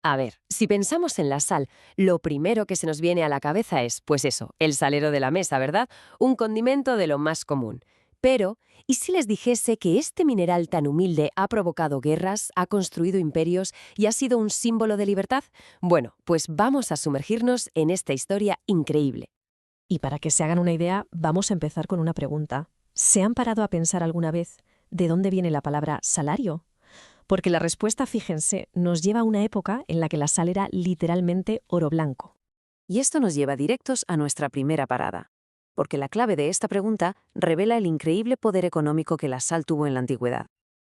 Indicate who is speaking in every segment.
Speaker 1: A ver, si pensamos en la sal, lo primero que se nos viene a la cabeza es, pues eso, el salero de la mesa, ¿verdad? Un condimento de lo más común. Pero, ¿y si les dijese que este mineral tan humilde ha provocado guerras, ha construido imperios y ha sido un símbolo de libertad? Bueno, pues vamos a sumergirnos en esta historia increíble.
Speaker 2: Y para que se hagan una idea, vamos a empezar con una pregunta. ¿Se han parado a pensar alguna vez de dónde viene la palabra salario? Porque la respuesta, fíjense, nos lleva a una época en la que la sal era literalmente oro blanco.
Speaker 3: Y esto nos lleva directos a nuestra primera parada, porque la clave de esta pregunta revela el increíble poder económico que la sal tuvo en la antigüedad.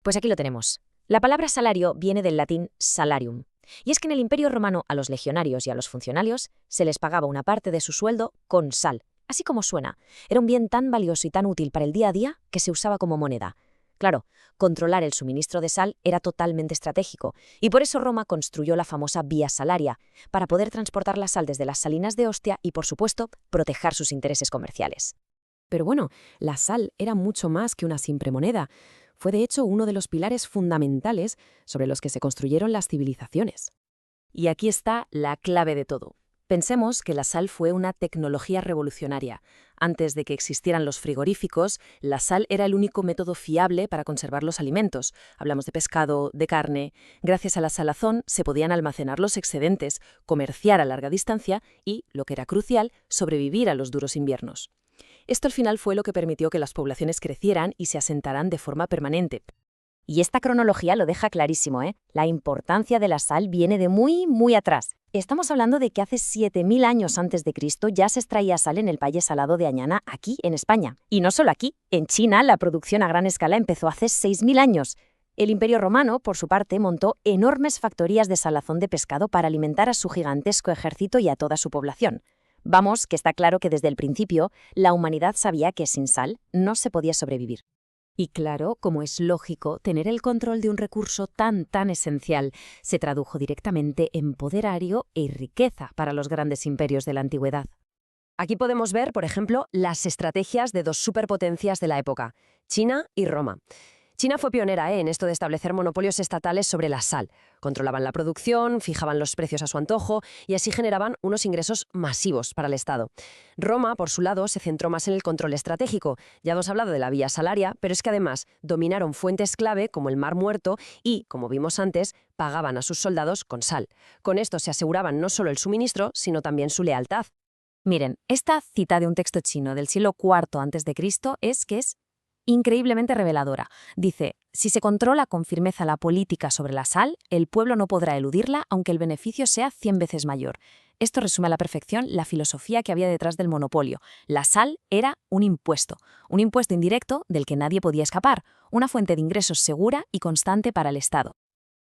Speaker 4: Pues aquí lo tenemos. La palabra salario viene del latín salarium. Y es que en el Imperio Romano a los legionarios y a los funcionarios se les pagaba una parte de su sueldo con sal. Así como suena. Era un bien tan valioso y tan útil para el día a día que se usaba como moneda. Claro, controlar el suministro de sal era totalmente estratégico, y por eso Roma construyó la famosa Vía Salaria, para poder transportar la sal desde las salinas de Ostia y, por supuesto, proteger sus intereses comerciales.
Speaker 2: Pero bueno, la sal era mucho más que una simple moneda. Fue de hecho uno de los pilares fundamentales sobre los que se construyeron las civilizaciones.
Speaker 3: Y aquí está la clave de todo. Pensemos que la sal fue una tecnología revolucionaria. Antes de que existieran los frigoríficos, la sal era el único método fiable para conservar los alimentos. Hablamos de pescado, de carne. Gracias a la salazón se podían almacenar los excedentes, comerciar a larga distancia y, lo que era crucial, sobrevivir a los duros inviernos. Esto al final fue lo que permitió que las poblaciones crecieran y se asentaran de forma permanente.
Speaker 4: Y esta cronología lo deja clarísimo, ¿eh? La importancia de la sal viene de muy, muy atrás. Estamos hablando de que hace 7000 años antes de Cristo ya se extraía sal en el Valle Salado de Añana, aquí en España. Y no solo aquí. En China la producción a gran escala empezó hace 6000 años. El Imperio Romano, por su parte, montó enormes factorías de salazón de pescado para alimentar a su gigantesco ejército y a toda su población. Vamos, que está claro que desde el principio la humanidad sabía que sin sal no se podía sobrevivir.
Speaker 3: Y claro, como es lógico, tener el control de un recurso tan esencial se tradujo directamente en poder aéreo y riqueza para los grandes imperios de la antigüedad. Aquí podemos ver, por ejemplo, las estrategias de dos superpotencias de la época, China y Roma. China fue pionera en esto de establecer monopolios estatales sobre la sal. Controlaban la producción, fijaban los precios a su antojo y así generaban unos ingresos masivos para el Estado. Roma, por su lado, se centró más en el control estratégico. Ya hemos hablado de la Vía Salaria, pero es que además dominaron fuentes clave como el Mar Muerto y, como vimos antes, pagaban a sus soldados con sal. Con esto se aseguraban no solo el suministro, sino también su lealtad. Miren, esta cita de un texto chino del siglo IV a.C. es increíblemente reveladora. Dice, si se controla con firmeza la política sobre la sal, el pueblo no podrá eludirla aunque el beneficio sea 100 veces mayor. Esto resume a la perfección la filosofía que había detrás del monopolio. La sal era un impuesto indirecto del que nadie podía escapar, una fuente de ingresos segura y constante para el Estado.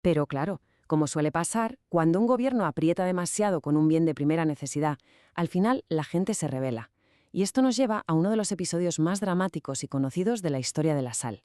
Speaker 3: Pero claro, como suele pasar, cuando un gobierno aprieta demasiado con un bien de primera necesidad, al final la gente se rebela. Y esto nos lleva a uno de los episodios más dramáticos y conocidos de la historia de la sal.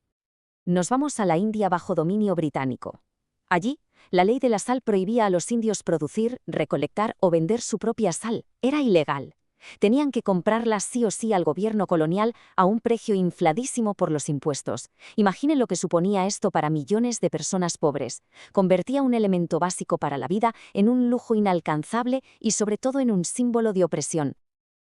Speaker 4: Nos vamos a la India bajo dominio británico. Allí, la ley de la sal prohibía a los indios producir, recolectar o vender su propia sal. Era ilegal. Tenían que comprarla sí o sí al gobierno colonial a un precio infladísimo por los impuestos. Imaginen lo que suponía esto para millones de personas pobres. Convertía un elemento básico para la vida en un lujo inalcanzable y sobre todo en un símbolo de opresión.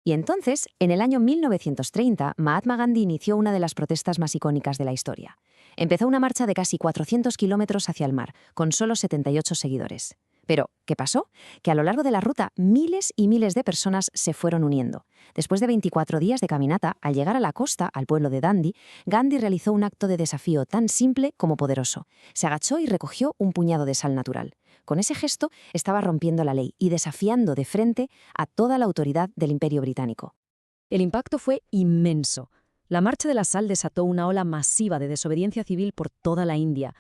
Speaker 4: Y entonces, en el año 1930, Mahatma Gandhi inició una de las protestas más icónicas de la historia. Empezó una marcha de casi 400 kilómetros hacia el mar, con solo 78 seguidores. Pero, ¿qué pasó? Que a lo largo de la ruta, miles y miles de personas se fueron uniendo. Después de 24 días de caminata, al llegar a la costa, al pueblo de Dandi, Gandhi realizó un acto de desafío tan simple como poderoso. Se agachó y recogió un puñado de sal natural. Con ese gesto estaba rompiendo la ley y desafiando de frente a toda la autoridad del Imperio británico.
Speaker 2: El impacto fue inmenso. La Marcha de la Sal desató una ola masiva de desobediencia civil por toda la India.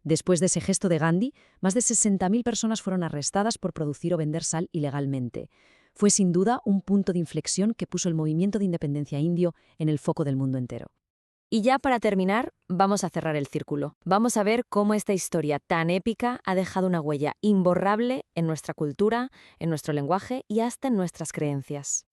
Speaker 2: Después de ese gesto de Gandhi, más de 60.000 personas fueron arrestadas por producir o vender sal ilegalmente. Fue sin duda un punto de inflexión que puso el movimiento de independencia indio en el foco del mundo entero.
Speaker 3: Y ya para terminar, vamos a cerrar el círculo. Vamos a ver cómo esta historia tan épica ha dejado una huella imborrable en nuestra cultura, en nuestro lenguaje y hasta en nuestras creencias.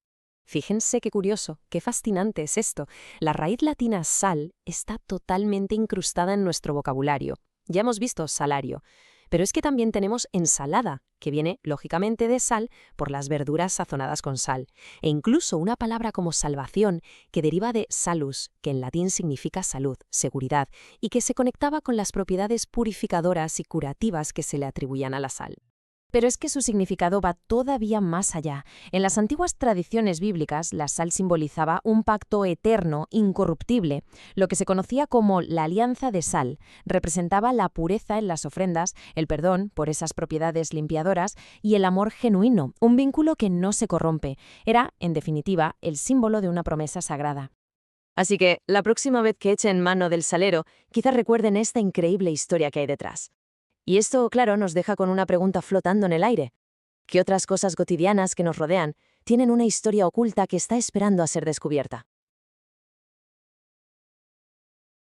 Speaker 3: Fíjense qué curioso, qué fascinante es esto. La raíz latina sal está totalmente incrustada en nuestro vocabulario. Ya hemos visto salario, Pero es que también tenemos ensalada, que viene, lógicamente, de sal por las verduras sazonadas con sal. E incluso una palabra como salvación, que deriva de salus, que en latín significa salud, seguridad, y que se conectaba con las propiedades purificadoras y curativas que se le atribuían a la sal. Pero es que su significado va todavía más allá. En las antiguas tradiciones bíblicas, la sal simbolizaba un pacto eterno, incorruptible. Lo que se conocía como la alianza de sal representaba la pureza en las ofrendas, el perdón por esas propiedades limpiadoras y el amor genuino, un vínculo que no se corrompe. Era, en definitiva, el símbolo de una promesa sagrada.
Speaker 1: Así que, la próxima vez que echen mano del salero, quizás recuerden esta increíble historia que hay detrás. Y esto, claro, nos deja con una pregunta flotando en el aire. ¿Qué otras cosas cotidianas que nos rodean tienen una historia oculta que está esperando a ser descubierta?